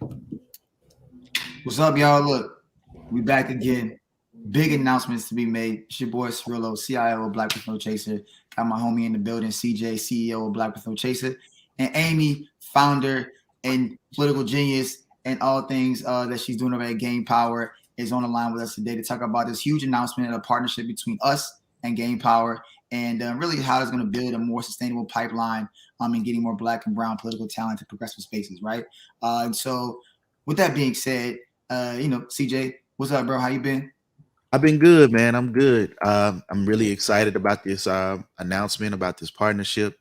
What's up, y'all? Look, we back again. Big announcements to be made. It's your boy Cirillo, CIO of Black with No Chaser. Got my homie in the building, CJ, CEO of Black with No Chaser, and Amy, founder and political genius and all things that she's doing over at Gain Power, is on the line with us today to talk about this huge announcement and a partnership between us and Gain Power, and really how it's going to build a more sustainable pipeline and getting more Black and Brown political talent to progressive spaces, right? And so, with that being said, CJ, what's up, bro? How you been? I've been good, man. I'm good. I'm really excited about this announcement about this partnership.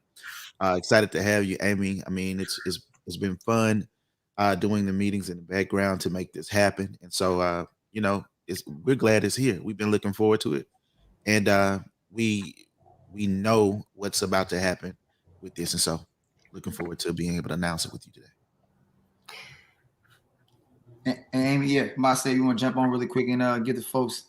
Excited to have you, Amy. I mean, it's been fun doing the meetings in the background to make this happen, and so we're glad it's here. We've been looking forward to it, and we we know what's about to happen with this, and so looking forward to being able to announce it with you today. And Amy, yeah, might say you want to jump on really quick and give the folks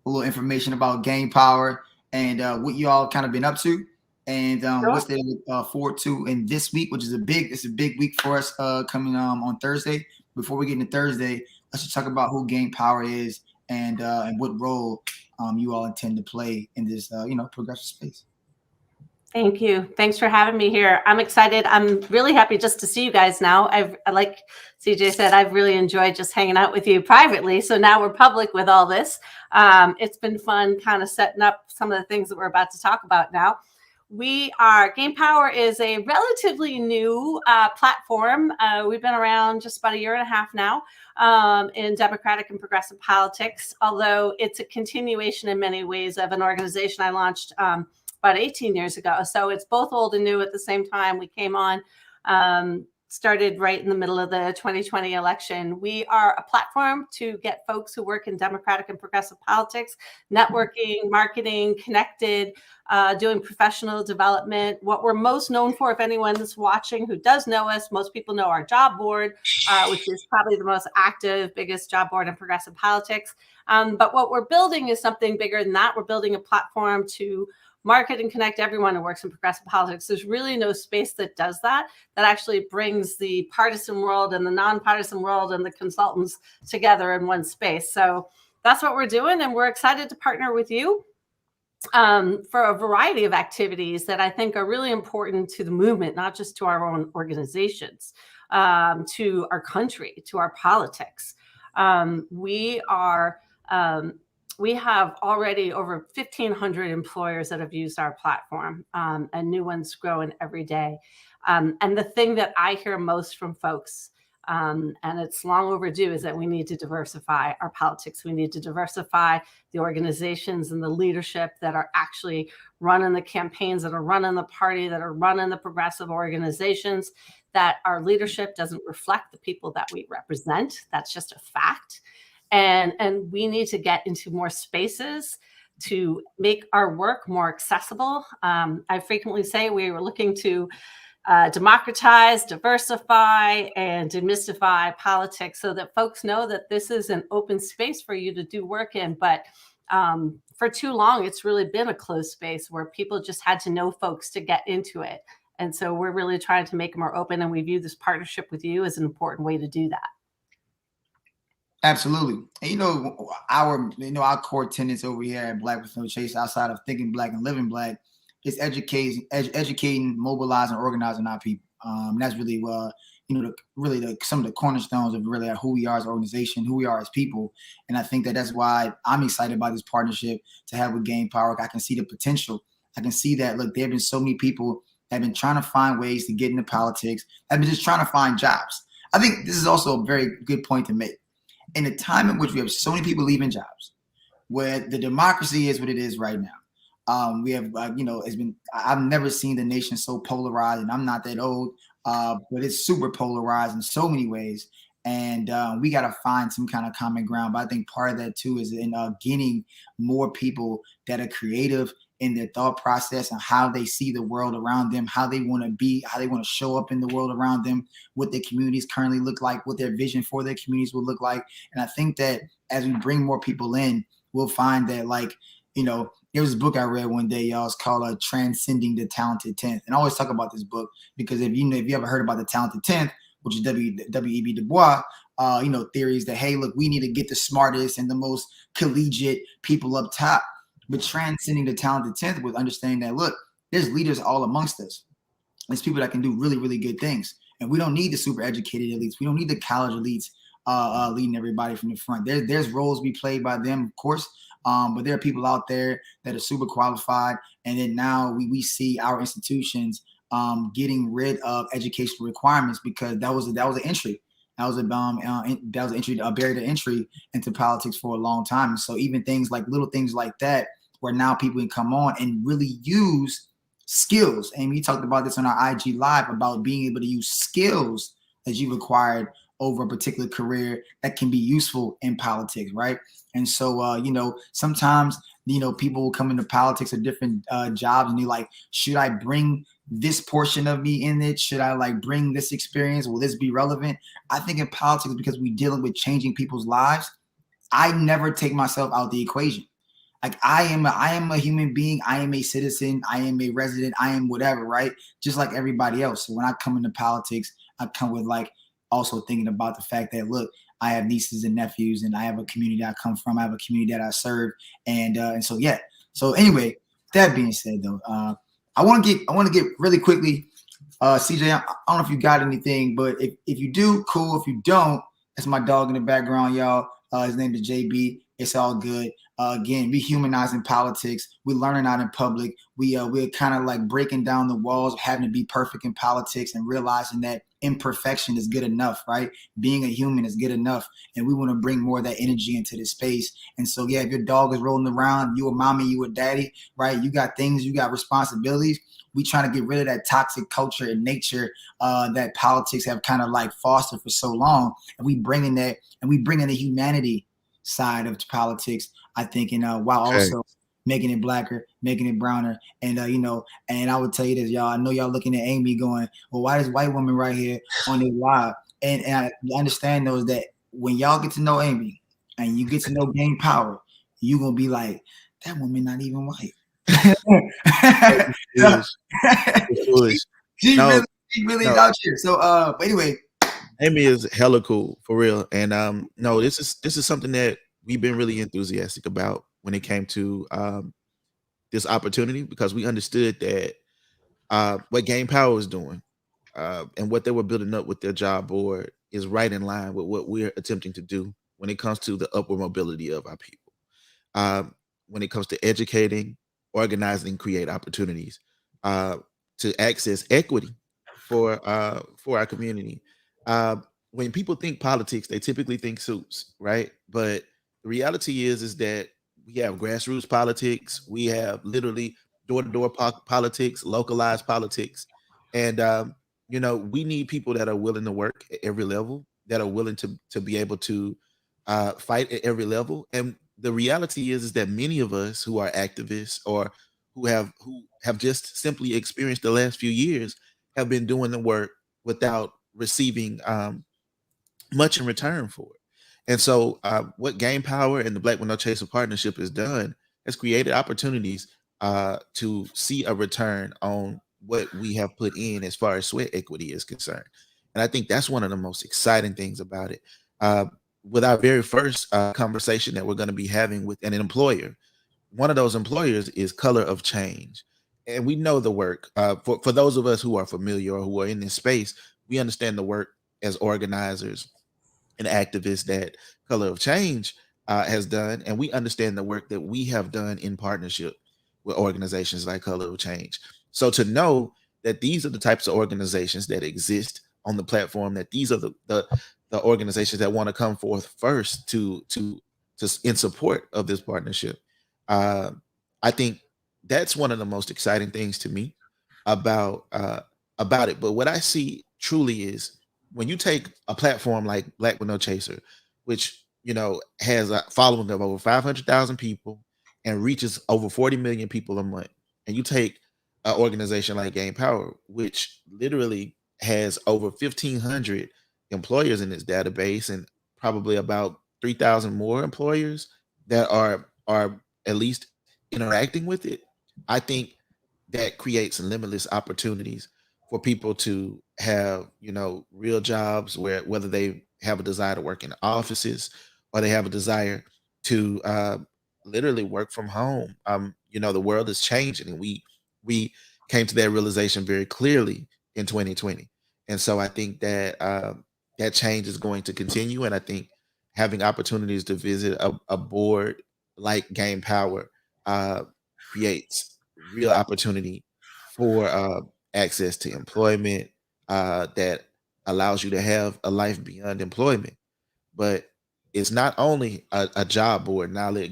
a little information about Gain Power and what you all kind of been up to, and Sure. what's they look forward to in this week, which is a big week for us coming on Thursday. Before we get into Thursday, let's just talk about who Gain Power is and what role you all intend to play in this progressive space. Thank you. Thanks for having me here. I'm excited. I'm really happy just to see you guys now. Like CJ said, I've really enjoyed just hanging out with you privately. So now we're public with all this. It's been fun kind of setting up some of the things that we're about to talk about now. Gain Power is a relatively new platform. We've been around just about a year and a half now in democratic and progressive politics, although it's a continuation in many ways of an organization I launched about 18 years ago. So it's both old and new at the same time. We came on, started right in the middle of the 2020 election. We are a platform to get folks who work in democratic and progressive politics, networking, marketing, connected, doing professional development. What we're most known for, if anyone that's watching who does know us, most people know our job board, which is probably the most active, biggest job board in progressive politics. But what we're building is something bigger than that. We're building a platform to market and connect everyone who works in progressive politics. There's really no space that does that actually brings the partisan world and the nonpartisan world and the consultants together in one space. So that's what we're doing. And we're excited to partner with you for a variety of activities that I think are really important to the movement, not just to our own organizations, to our country, to our politics. We have already over 1,500 employers that have used our platform, and new ones growing every day. And the thing that I hear most from folks, and it's long overdue, is that we need to diversify our politics. We need to diversify the organizations and the leadership that are actually running the campaigns, that are running the party, that are running the progressive organizations, that our leadership doesn't reflect the people that we represent. That's just a fact. And we need to get into more spaces to make our work more accessible. I frequently say we were looking to democratize, diversify, and demystify politics so that folks know that this is an open space for you to do work in. But for too long, it's really been a closed space where people just had to know folks to get into it. And so we're really trying to make it more open, and we view this partnership with you as an important way to do that. Absolutely. And our core tenets over here at Black with No Chase, outside of thinking Black and living Black, is educating, mobilizing, organizing our people. That's really some of the cornerstones of really who we are as an organization, who we are as people. And I think that's why I'm excited about this partnership to have with Gain Power. I can see the potential. I can see that. Look, there have been so many people that have been trying to find ways to get into politics. Have been just trying to find jobs. I think this is also a very good point to make. In a time in which we have so many people leaving jobs, where the democracy is what it is right now, we have, I've never seen the nation so polarized, and I'm not that old, but it's super polarized in so many ways. And we got to find some kind of common ground. But I think part of that, too, is in getting more people that are creative in their thought process and how they see the world around them, how they want to be, how they want to show up in the world around them, what their communities currently look like, what their vision for their communities will look like. And I think that as we bring more people in, we'll find that, there was a book I read one day, y'all. It's called Transcending the Talented 10th. And I always talk about this book because if you ever heard about the Talented 10th, which is W.E.B. Du Bois, theories that, hey, look, we need to get the smartest and the most collegiate people up top, but transcending the talented 10th with understanding that, look, there's leaders all amongst us. There's people that can do really, really good things. And we don't need the super educated elites. We don't need the college elites leading everybody from the front. There's roles be played by them, of course, but there are people out there that are super qualified. And then now we see our institutions getting rid of educational requirements because that was an entry. That was a barrier to entry into politics for a long time. And so even little things like that, where now people can come on and really use skills. And we talked about this on our IG Live about being able to use skills that you've acquired over a particular career that can be useful in politics, right? And so, sometimes, people will come into politics or different jobs and they're like, should I bring this portion of me in it? Should I bring this experience? Will this be relevant? I think in politics, because we're dealing with changing people's lives, I never take myself out the equation. I am a human being. I am a citizen. I am a resident. I am whatever, right? Just like everybody else. So when I come into politics, I come with also thinking about the fact that, look, I have nieces and nephews, and I have a community I come from. I have a community that I serve, and so yeah. So anyway, that being said, though, I want to get really quickly, CJ. I don't know if you got anything, but if you do, cool. If you don't, that's my dog in the background, y'all. His name is JB. It's all good. Again, we humanizing politics. We're learning out in public. We're kind of breaking down the walls of having to be perfect in politics and realizing that imperfection is good enough, right? Being a human is good enough. And we want to bring more of that energy into this space. And so, yeah, if your dog is rolling around, you a mommy, you a daddy, right? You got things, you got responsibilities. We trying to get rid of that toxic culture and nature that politics have kind of fostered for so long. And we bringing that, and we bringing the humanity side of politics, I think, and while also making it blacker, making it browner. And, and I would tell you this, y'all, I know y'all looking at Amy going, well, why this white woman right here on the live? And I understand those that when y'all get to know Amy and you get to know Game Power, you're going to be like, that woman not even white. She really is out here. So, but anyway. Amy is hella cool for real. And no, this is something that we've been really enthusiastic about when it came to this opportunity, because we understood that what Game Power is doing and what they were building up with their job board is right in line with what we're attempting to do when it comes to the upward mobility of our people. When it comes to educating, organizing, create opportunities to access equity for our community. When people think politics, they typically think suits, right? But the reality is that we have grassroots politics, we have literally door-to-door politics, localized politics, and we need people that are willing to work at every level, that are willing to be able to fight at every level. And the reality is that many of us who are activists or who have just simply experienced the last few years have been doing the work without receiving much in return for it. And so what Game Power and the Black with No Chaser partnership has done has created opportunities to see a return on what we have put in as far as sweat equity is concerned. And I think that's one of the most exciting things about it. With our very first conversation that we're going to be having with an employer, one of those employers is Color of Change. And we know the work. For those of us who are familiar or who are in this space, we understand the work as organizers and activists that Color of Change has done, and we understand the work that we have done in partnership with organizations like Color of Change. So to know that these are the types of organizations that exist on the platform, that these are the organizations that want to come forth first to in support of this partnership, I think that's one of the most exciting things to me about it. But what I see truly is, when you take a platform like Black with No Chaser, which has a following of over 500,000 people and reaches over 40 million people a month, and you take an organization like Game Power, which literally has over 1,500 employers in its database and probably about 3,000 more employers that are at least interacting with it, I think that creates limitless opportunities for people to have, real jobs where whether they have a desire to work in offices or they have a desire to literally work from home. The world is changing, and we came to that realization very clearly in 2020. And so I think that that change is going to continue. And I think having opportunities to visit a board like Game Power uh, creates real opportunity for access to employment that allows you to have a life beyond employment. But it's not only a job board. Now let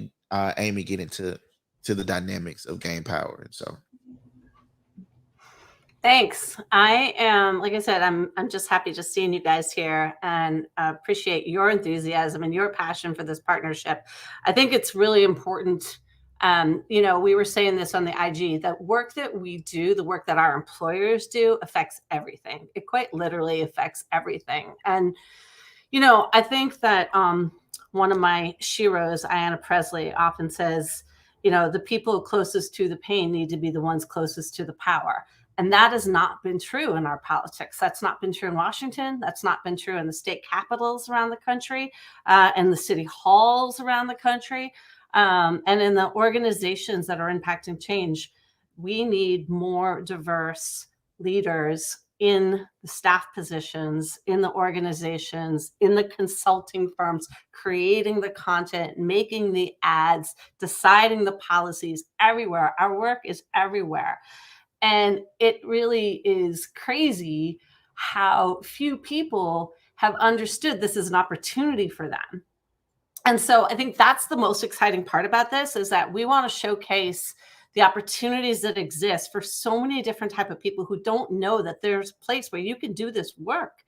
Amy get into the dynamics of Game Power. And so, Thanks. I am, like I said, I'm just happy just seeing you guys here, and appreciate your enthusiasm and your passion for this partnership. I think it's really important. We were saying this on the IG, that work that we do, the work that our employers do, affects everything. It quite literally affects everything. And I think that one of my sheroes, Ayanna Presley, often says, the people closest to the pain need to be the ones closest to the power. And that has not been true in our politics. That's not been true in Washington. That's not been true in the state capitals around the country, and the city halls around the country, and in the organizations that are impacting change. We need more diverse leaders in the staff positions, in the organizations, in the consulting firms, creating the content, making the ads, deciding the policies everywhere. Our work is everywhere. And it really is crazy how few people have understood this is an opportunity for them. And so I think that's the most exciting part about this, is that we want to showcase the opportunities that exist for so many different type of people who don't know that there's a place where you can do this work,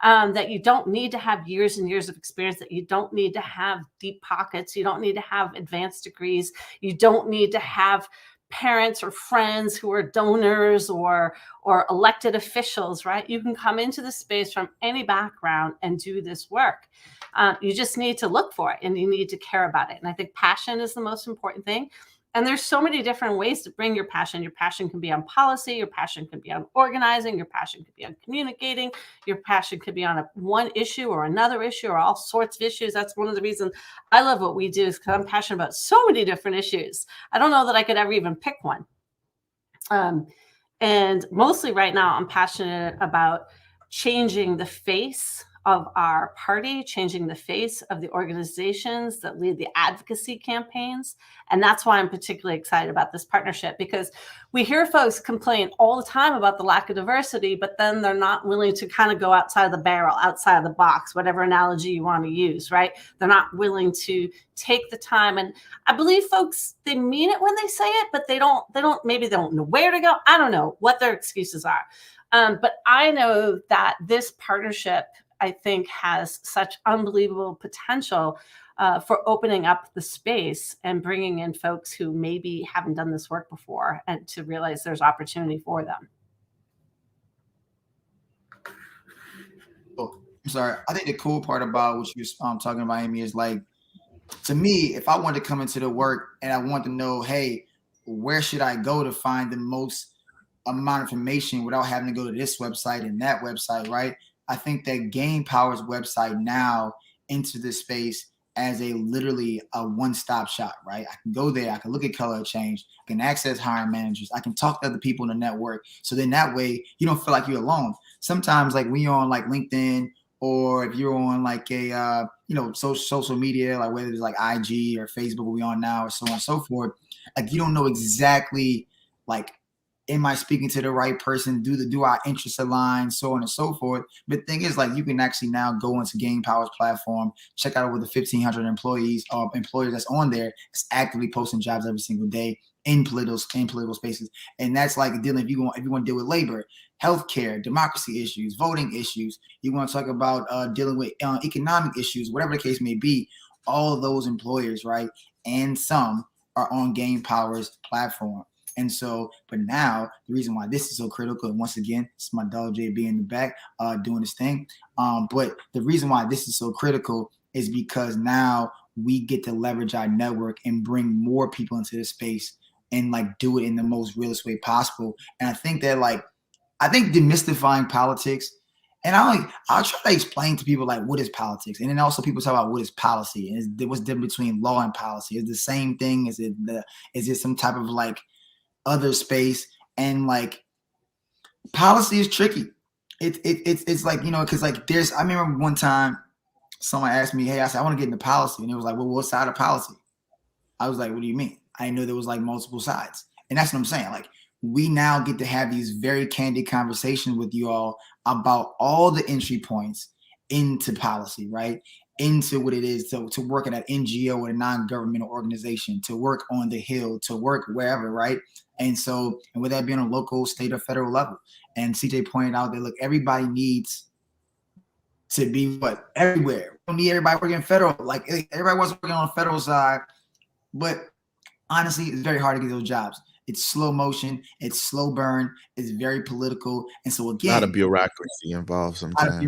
that you don't need to have years and years of experience, that you don't need to have deep pockets, you don't need to have advanced degrees, you don't need to have parents or friends who are donors or elected officials, right? You can come into the space from any background and do this work. You just need to look for it, and you need to care about it. And I think passion is the most important thing. And there's so many different ways to bring your passion. Your passion can be on policy. Your passion can be on organizing. Your passion could be on communicating. Your passion could be on one issue or another issue or all sorts of issues. That's one of the reasons I love what we do, is because I'm passionate about so many different issues. I don't know that I could ever even pick one. And mostly right now, I'm passionate about changing the face of our party, changing the face of the organizations that lead the advocacy campaigns. And that's why I'm particularly excited about this partnership, because we hear folks complain all the time about the lack of diversity, but then they're not willing to kind of go outside of the barrel, outside of the box, whatever analogy you want to use, right? They're not willing to take the time. And I believe folks, they mean it when they say it, but maybe they don't know where to go. I don't know what their excuses are. But I know that this partnership, I think, has such unbelievable potential for opening up the space and bringing in folks who maybe haven't done this work before, and to realize there's opportunity for them. Oh, I'm sorry. I think the cool part about what you're talking about, Amy, is like, to me, if I wanted to come into the work and I want to know, hey, where should I go to find the most amount of information without having to go to this website and that website, right? I think that Game Power's website now into this space as literally a one-stop shop, right? I can go there, I can look at color change, I can access hiring managers, I can talk to other people in the network. So then that way you don't feel like you're alone. Sometimes, like when you're on like LinkedIn, or if you're on like a social media, like whether it's like IG or Facebook, we on now, or so on and so forth, like you don't know exactly like, am I speaking to the right person? Do our interests align? So on and so forth. But the thing is, like, you can actually now go into Game Power's platform, check out over the 1,500 employers that's on there. It's actively posting jobs every single day in political spaces. And that's like dealing, if you want to deal with labor, healthcare, democracy issues, voting issues, you want to talk about dealing with economic issues, whatever the case may be, all of those employers, right? And some are on Game Power's platform. And so, but now the reason why this is so critical, and once again, it's my dog JB in the back doing his thing. But the reason why this is so critical is because now we get to leverage our network and bring more people into this space and like do it in the most realist way possible. And I think that like I think demystifying politics, and I'll try to explain to people like what is politics, and then also people talk about what is policy, and what's the difference between law and policy. Is it the same thing? Is it some type of like other space? And like policy is tricky. It's like, you know, because like I remember one time someone asked me, hey, I said I want to get into policy, and it was like, well, what side of policy? I was like, what do you mean? I know there was like multiple sides. And that's what I'm saying. Like, we now get to have these very candid conversations with you all about all the entry points into policy, right? Into what it is to work at an NGO or a non-governmental organization, to work on the Hill, to work wherever, right? And so, and with that being on a local, state, or federal level. And CJ pointed out that, look, everybody needs to be everywhere. We don't need everybody working federal. Like, everybody was working on the federal side, but honestly, it's very hard to get those jobs. It's slow motion, it's slow burn, it's very political. And so again, a lot of bureaucracy involved sometimes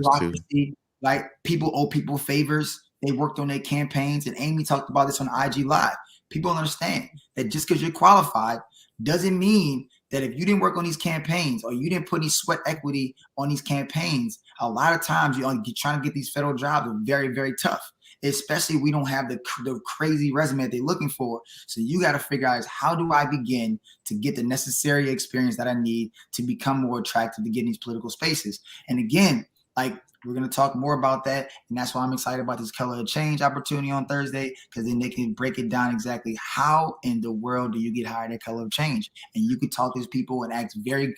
too. Like, people owe people favors. They worked on their campaigns, and Amy talked about this on IG Live. People don't understand that just because you're qualified doesn't mean that if you didn't work on these campaigns or you didn't put any sweat equity on these campaigns, a lot of times you're trying to get these federal jobs are very, very tough. Especially we don't have the crazy resume that they're looking for. So you got to figure out, how do I begin to get the necessary experience that I need to become more attractive to get in these political spaces? And again, like, we're going to talk more about that. And that's why I'm excited about this Color of Change opportunity on Thursday, because then they can break it down exactly how in the world do you get hired at Color of Change. And you could talk to these people and ask very,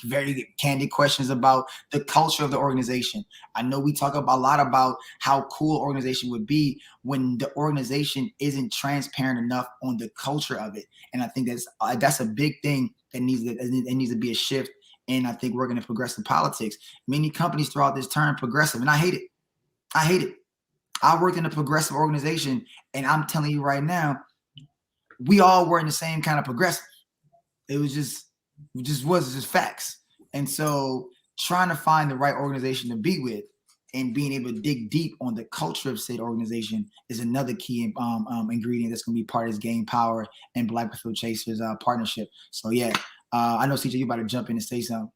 very candid questions about the culture of the organization. I know we talk a lot about how cool organization would be when the organization isn't transparent enough on the culture of it. And I think that's a big thing that needs to be a shift. And I think we're going to progress in politics. Many companies throw out this term progressive, and I hate it. I hate it. I worked in a progressive organization, and I'm telling you right now, we all were in the same kind of progressive. It was just facts. And so trying to find the right organization to be with and being able to dig deep on the culture of said organization is another key ingredient that's going to be part of this Gain Power and Black with No Chasers partnership. So yeah. I know, CJ, you about to jump in and say something.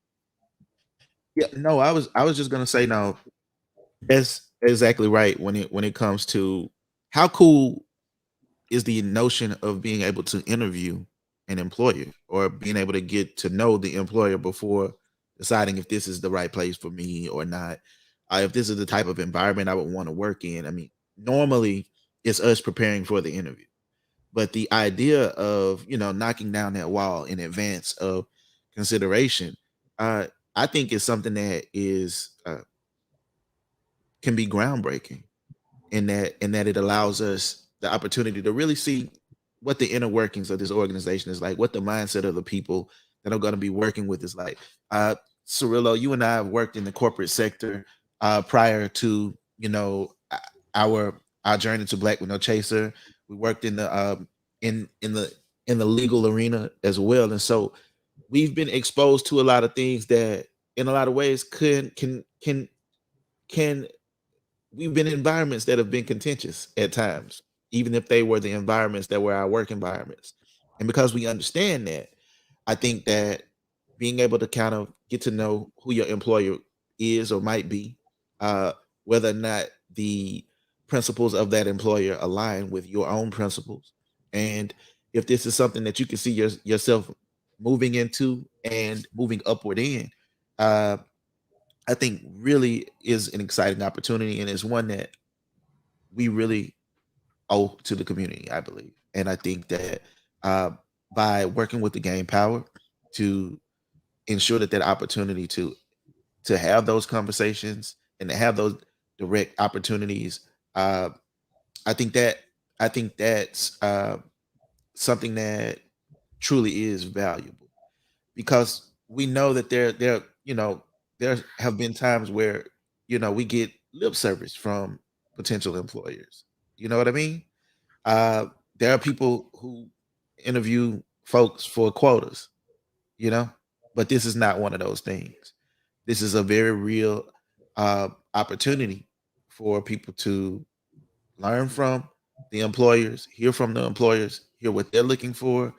Yeah, no, I was just gonna say, no, that's exactly right. When it comes to how cool is the notion of being able to interview an employer or being able to get to know the employer before deciding if this is the right place for me or not, if this is the type of environment I would want to work in. I mean, normally it's us preparing for the interview. But the idea of, knocking down that wall in advance of consideration, I think is something that is can be groundbreaking in that it allows us the opportunity to really see what the inner workings of this organization is like, what the mindset of the people that are going to be working with is like. Cirillo, you and I have worked in the corporate sector prior to our journey to Black with No Chaser. We worked in the legal arena as well, and so we've been exposed to a lot of things that, in a lot of ways, can we've been in environments that have been contentious at times, even if they were the environments that were our work environments. And because we understand that, I think that being able to kind of get to know who your employer is or might be, whether or not the principles of that employer align with your own principles, and if this is something that you can see yourself moving into and moving upward in, I think really is an exciting opportunity, and it's one that we really owe to the community, I believe. And I think that by working with the Gain Power to ensure that opportunity to have those conversations and to have those direct opportunities, I think that's something that truly is valuable, because we know that there have been times where we get lip service from potential employers. You know what I mean? There are people who interview folks for quotas, but this is not one of those things. This is a very real opportunity for people to learn from the employers, hear from the employers, hear what they're looking for,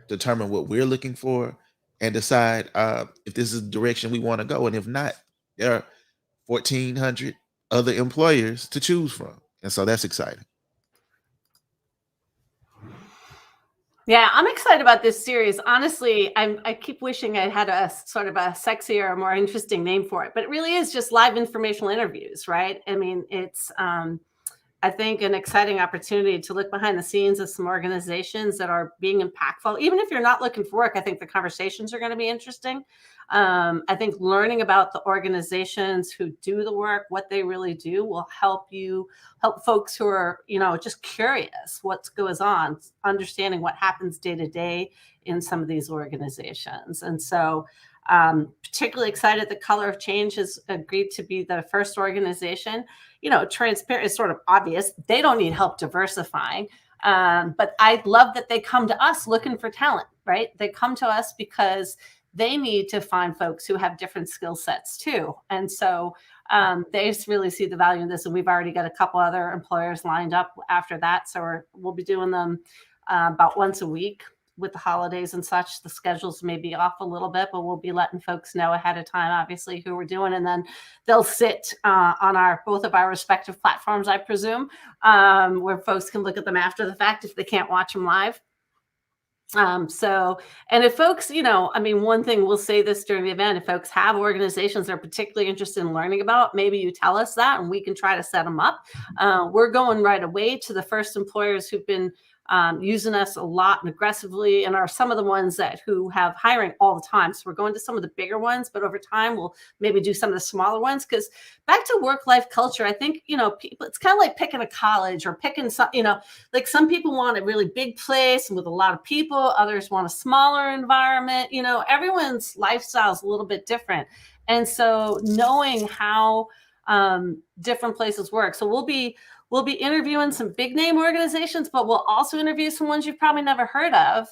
determine what we're looking for, and decide if this is the direction we want to go. And if not, there are 1,400 other employers to choose from. And so that's exciting. Yeah, I'm excited about this series. Honestly, I keep wishing I had a sort of a sexier, more interesting name for it, but it really is just live informational interviews, right? I mean, it's I think an exciting opportunity to look behind the scenes of some organizations that are being impactful. Even if you're not looking for work, I think the conversations are going to be interesting. I think learning about the organizations who do the work, what they really do, will help folks who are, just curious what goes on, understanding what happens day to day in some of these organizations. And so, particularly excited that Color of Change has agreed to be the first organization. Transparent is sort of obvious. They don't need help diversifying. But I love that they come to us looking for talent, right? They come to us because they need to find folks who have different skill sets too. And so they just really see the value in this. And we've already got a couple other employers lined up after that. So we'll be doing them about once a week. With the holidays and such, the schedules may be off a little bit, but we'll be letting folks know ahead of time, obviously, who we're doing. And then they'll sit on both of our respective platforms, I presume, where folks can look at them after the fact if they can't watch them live. And if folks, one thing we'll say this during the event, if folks have organizations they're particularly interested in learning about, maybe you tell us that and we can try to set them up. We're going right away to the first employers who've been using us a lot and aggressively, and are some of the ones who have hiring all the time. So we're going to some of the bigger ones, but over time we'll maybe do some of the smaller ones. Because back to work-life culture, I think people, it's kind of like picking a college or picking some, like some people want a really big place and with a lot of people, others want a smaller environment. Everyone's lifestyle is a little bit different, and so knowing how different places work. So we'll be interviewing some big name organizations, but we'll also interview some ones you've probably never heard of.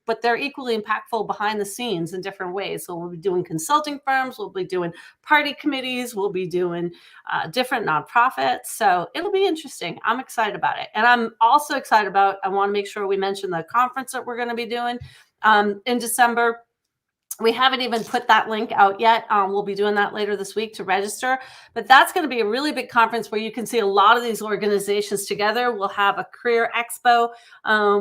But they're equally impactful behind the scenes in different ways. So we'll be doing consulting firms, we'll be doing party committees, we'll be doing different nonprofits. So it'll be interesting. I'm excited about it. And I'm also excited about, I want to make sure we mention the conference that we're going to be doing in December. We haven't even put that link out yet. We'll be doing that later this week to register. But that's going to be a really big conference where you can see a lot of these organizations together. We'll have a career expo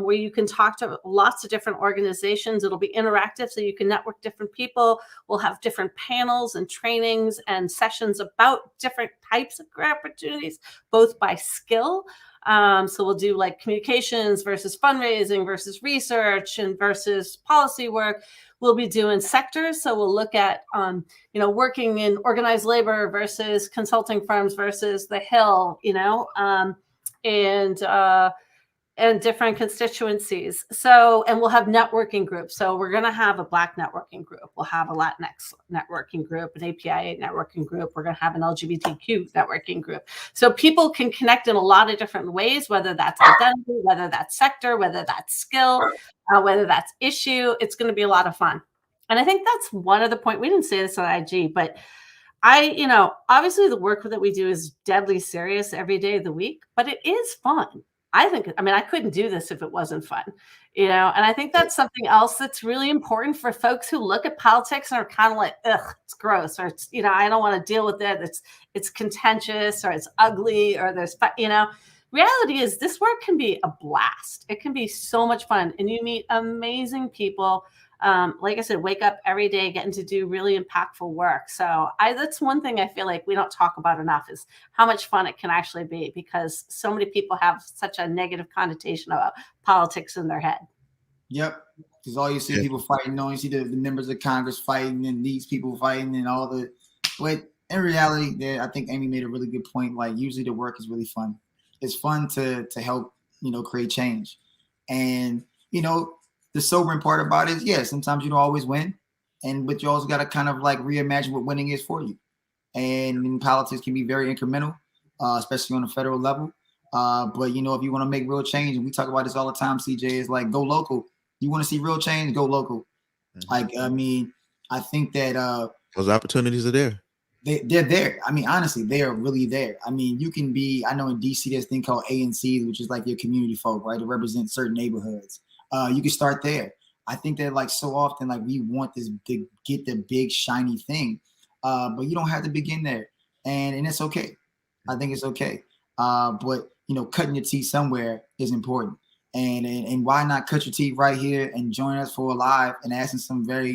where you can talk to lots of different organizations. It'll be interactive, so you can network different people. We'll have different panels and trainings and sessions about different types of career opportunities, both by skill. So we'll do like communications versus fundraising versus research and versus policy work. We'll be doing sectors. So we'll look at, working in organized labor versus consulting firms versus the Hill, and different constituencies. So, and we'll have networking groups. So we're going to have a Black networking group. We'll have a Latinx networking group, an API networking group. We're going to have an LGBTQ networking group. So people can connect in a lot of different ways, whether that's identity, whether that's sector, whether that's skill, whether that's issue. It's going to be a lot of fun. And I think that's one of the points. We didn't say this on IG, but obviously the work that we do is deadly serious every day of the week, but it is fun. I couldn't do this if it wasn't fun, and I think that's something else that's really important for folks who look at politics and are kind of like, ugh, it's gross, or it's, I don't want to deal with it. It's contentious, or it's ugly, or reality is this work can be a blast. It can be so much fun, and you meet amazing people. Like I said, wake up every day getting to do really impactful work. So that's one thing I feel like we don't talk about enough, is how much fun it can actually be, because so many people have such a negative connotation about politics in their head. Yep. Because all you see people fighting, you see the members of Congress fighting and these people fighting and but in reality, I think Amy made a really good point. Like, usually the work is really fun. It's fun to help, create change. And, the sobering part about it is, sometimes you don't always win, but you also got to kind of like reimagine what winning is for you. And politics can be very incremental, especially on the federal level. But if you want to make real change, and we talk about this all the time, CJ, is like, go local. You want to see real change, go local. Mm-hmm. I think that those opportunities are there. They're there. Honestly, they are really there. You can be, I know in DC there's a thing called ANC, which is like your community folk, right? To represent certain neighborhoods. You can start there. I think that like so often, like we want this to get the big shiny thing, but you don't have to begin there, and it's okay. I think it's okay. But cutting your teeth somewhere is important, and why not cut your teeth right here and join us for a live and asking some very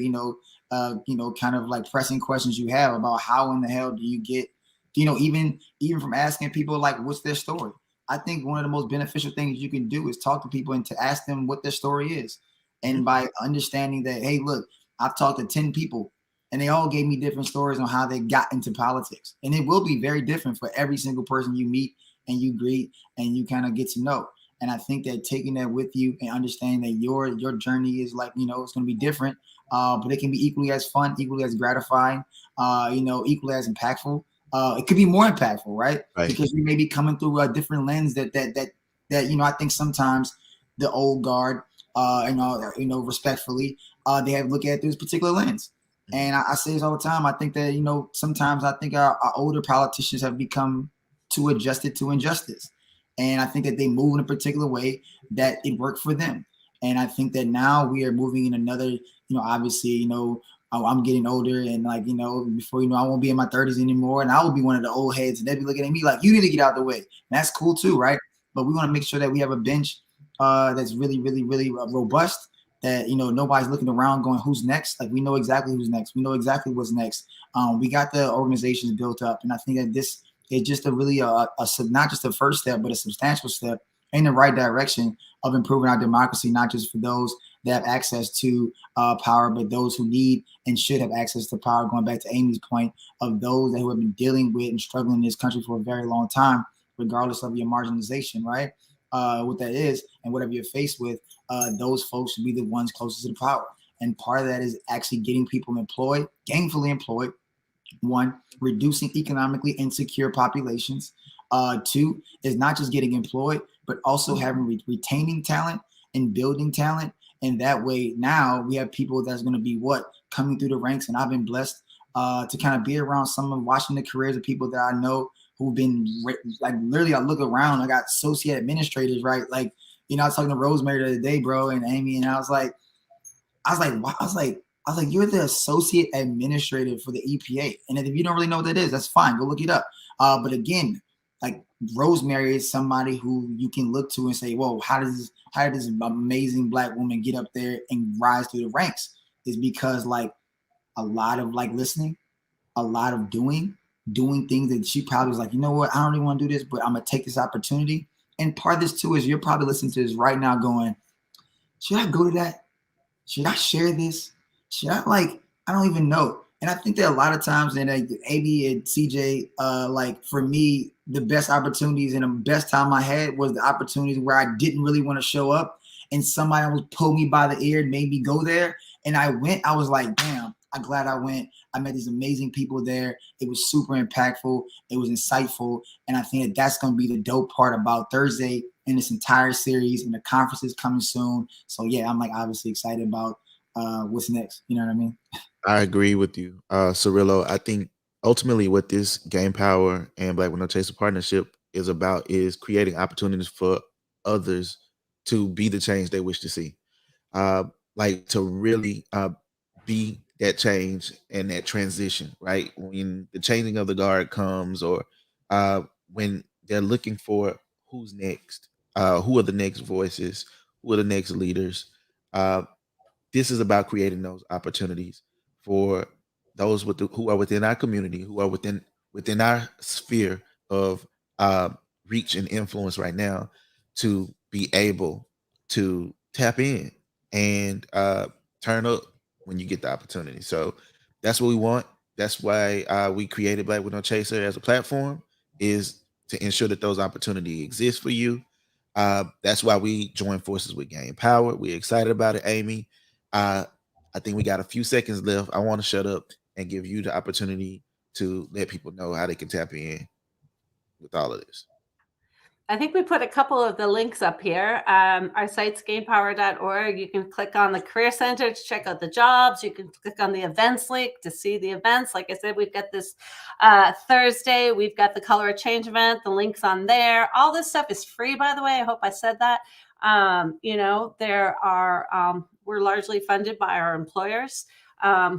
kind of like pressing questions you have about how in the hell do you get, even from asking people like what's their story. I think one of the most beneficial things you can do is talk to people and to ask them what their story is. And by understanding that, hey, look, I've talked to 10 people and they all gave me different stories on how they got into politics. And it will be very different for every single person you meet and you greet and you kind of get to know. And I think that taking that with you and understanding that your journey is like, it's going to be different, but it can be equally as fun, equally as gratifying, equally as impactful. It could be more impactful, right? Right. Because you may be coming through a different lens that I think sometimes the old guard, respectfully, they have to look at it through this particular lens. And I say this all the time. I think that, sometimes I think our older politicians have become too adjusted to injustice. And I think that they move in a particular way that it worked for them. And I think that now we are moving in another, obviously, I'm getting older and like, before, I won't be in my 30s anymore. And I will be one of the old heads and they'll be looking at me like, you need to get out of the way. And that's cool too, right? But we want to make sure that we have a bench that's really, really, really robust, that, nobody's looking around going, who's next? Like we know exactly who's next. We know exactly what's next. We got the organizations built up. And I think that this is just a really, not just a first step, but a substantial step in the right direction of improving our democracy, not just for those that have access to power, but those who need and should have access to power. Going back to Amy's point of those who have been dealing with and struggling in this country for a very long time, regardless of your marginalization, right? What that is and whatever you're faced with, those folks should be the ones closest to the power. And part of that is actually getting people employed, gainfully employed. One, reducing economically insecure populations. Two is not just getting employed, but also having retaining talent and building talent. And that way, now we have people that's going to be coming through the ranks. And I've been blessed to kind of be around some of watching the careers of people that I know who've been like literally. I look around, I got associate administrators, right? Like, I was talking to Rosemary the other day, bro, and Amy, and I was like, you're the associate administrator for the EPA. And if you don't really know what that is, that's fine. Go look it up. But again, like Rosemary is somebody who you can look to and say, whoa, how did this amazing Black woman get up there and rise through the ranks? Is because like a lot of like listening, a lot of doing things that she probably was like, you know what, I don't really want to do this, but I'm going to take this opportunity. And part of this too is you're probably listening to this right now going, should I go to that? Should I share this? Should I I don't even know. And I think that a lot of times, and AB and CJ, like for me, the best opportunities and the best time I had was the opportunities where I didn't really want to show up and somebody would pull me by the ear and made me go there. And I went, I was like, damn, I'm glad I went. I met these amazing people there. It was super impactful. It was insightful. And I think that that's going to be the dope part about Thursday in this entire series, and the conference is coming soon. So yeah, I'm like obviously excited about what's next. You know what I mean? I agree with you, Cirillo. I think ultimately what this Game Power and Black with No Chaser partnership is about is creating opportunities for others to be the change they wish to see. Like to really be that change and that transition, right? When the changing of the guard comes, or when they're looking for who's next, who are the next voices, who are the next leaders. Uh, this is about creating those opportunities for those who are within our community, who are within our sphere of uh, reach and influence right now, to be able to tap in and turn up when you get the opportunity. So that's what we want. That's why we created Black with No Chaser as a platform, is to ensure that those opportunities exist for you. That's why we join forces with Game Power. We're excited about it, Amy. I think we got a few seconds left. I want to shut up and give you the opportunity to let people know how they can tap in with all of this. I think we put a couple of the links up here. Our site's gamepower.org. You can click on the Career Center to check out the jobs. You can click on the events link to see the events. Like I said, we've got this Thursday. We've got the Color of Change event. The link's on there. All this stuff is free, by the way. I hope I said that. There are we're largely funded by our employers,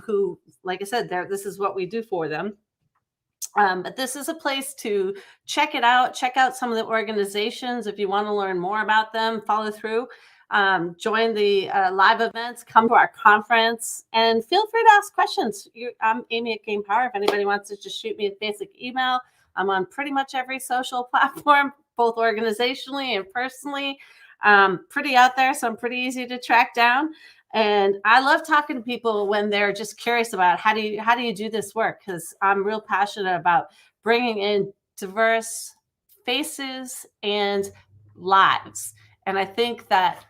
who, like I said, this is what we do for them. But this is a place to check it out. Check out some of the organizations if you want to learn more about them. Follow through. Join the live events. Come to our conference, and feel free to ask questions. I'm Amy at Gain Power. If anybody wants to just shoot me a basic email, I'm on pretty much every social platform, both organizationally and personally. Pretty out there, so I'm pretty easy to track down. And I love talking to people when they're just curious about how do you do this work, because I'm real passionate about bringing in diverse faces and lives. And I think that,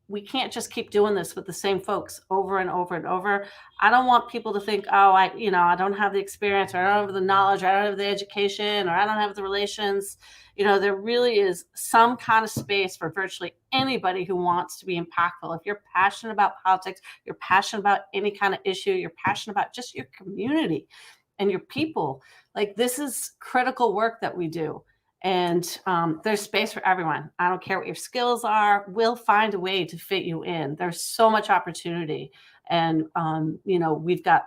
we can't just keep doing this with the same folks over and over and over. I don't want people to think, oh, I don't have the experience, or I don't have the knowledge, or I don't have the education, or I don't have the relations. There really is some kind of space for virtually anybody who wants to be impactful. If you're passionate about politics, you're passionate about any kind of issue, you're passionate about just your community and your people, like, this is critical work that we do. And there's space for everyone. I don't care what your skills are. We'll find a way to fit you in. There's so much opportunity. And, we've got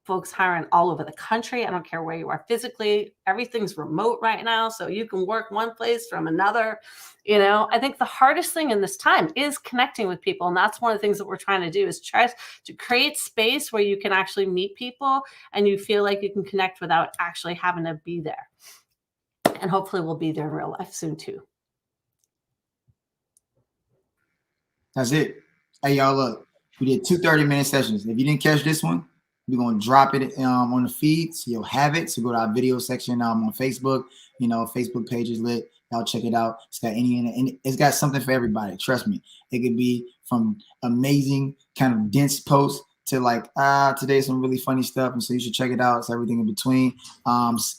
folks hiring all over the country. I don't care where you are physically. Everything's remote right now, so you can work one place from another. I think the hardest thing in this time is connecting with people. And that's one of the things that we're trying to do, is try to create space where you can actually meet people and you feel like you can connect without actually having to be there. And hopefully we'll be there in real life soon too. That's it. Hey, y'all, look, we did 2 30-minute sessions. If you didn't catch this one, we're going to drop it on the feed, so you'll have it. So go to our video section on Facebook. Facebook page is lit. Y'all check it out. It's got it's got something for everybody. Trust me. It could be from amazing kind of dense posts to like, today's some really funny stuff. And so you should check it out. It's everything in between.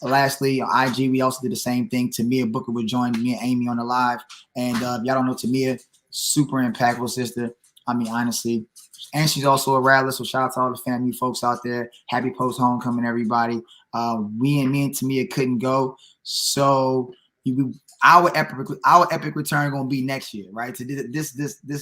Lastly, on IG, we also did the same thing. Tamia Booker would join me and Amy on the live. And if y'all don't know Tamia, super impactful sister. I mean, honestly. And she's also a rattler. So shout out to all the family folks out there. Happy post homecoming, everybody. Me and Tamia couldn't go. So our epic return gonna be next year, right? So this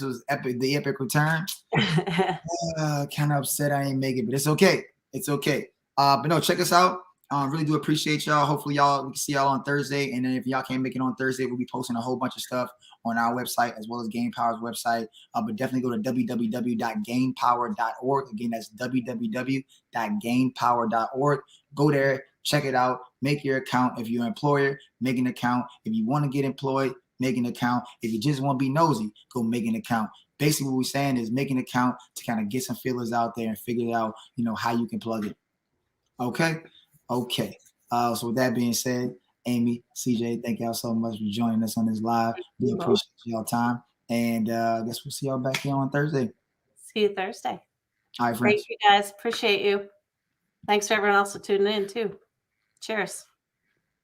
was epic, the epic return. Kind of upset I didn't make it, but it's okay. It's okay. But no, check us out. Really do appreciate y'all. Hopefully we can see y'all on Thursday. And then if y'all can't make it on Thursday, we'll be posting a whole bunch of stuff on our website as well as Gain Power's website. But definitely go to www.gainpower.org. Again, that's www.gainpower.org. Go there, check it out, make your account. If you're an employer, make an account. If you want to get employed, make an account. If you just want to be nosy, go make an account. Basically, what we're saying is make an account to kind of get some feelers out there and figure out, how you can plug it. Okay. So with that being said, Amy, CJ, thank y'all so much for joining us on this live. We appreciate y'all time. And I guess we'll see y'all back here on Thursday. See you Thursday. All right, friends. Thank you guys. Appreciate you. Thanks for everyone else for tuning in too. Cheers.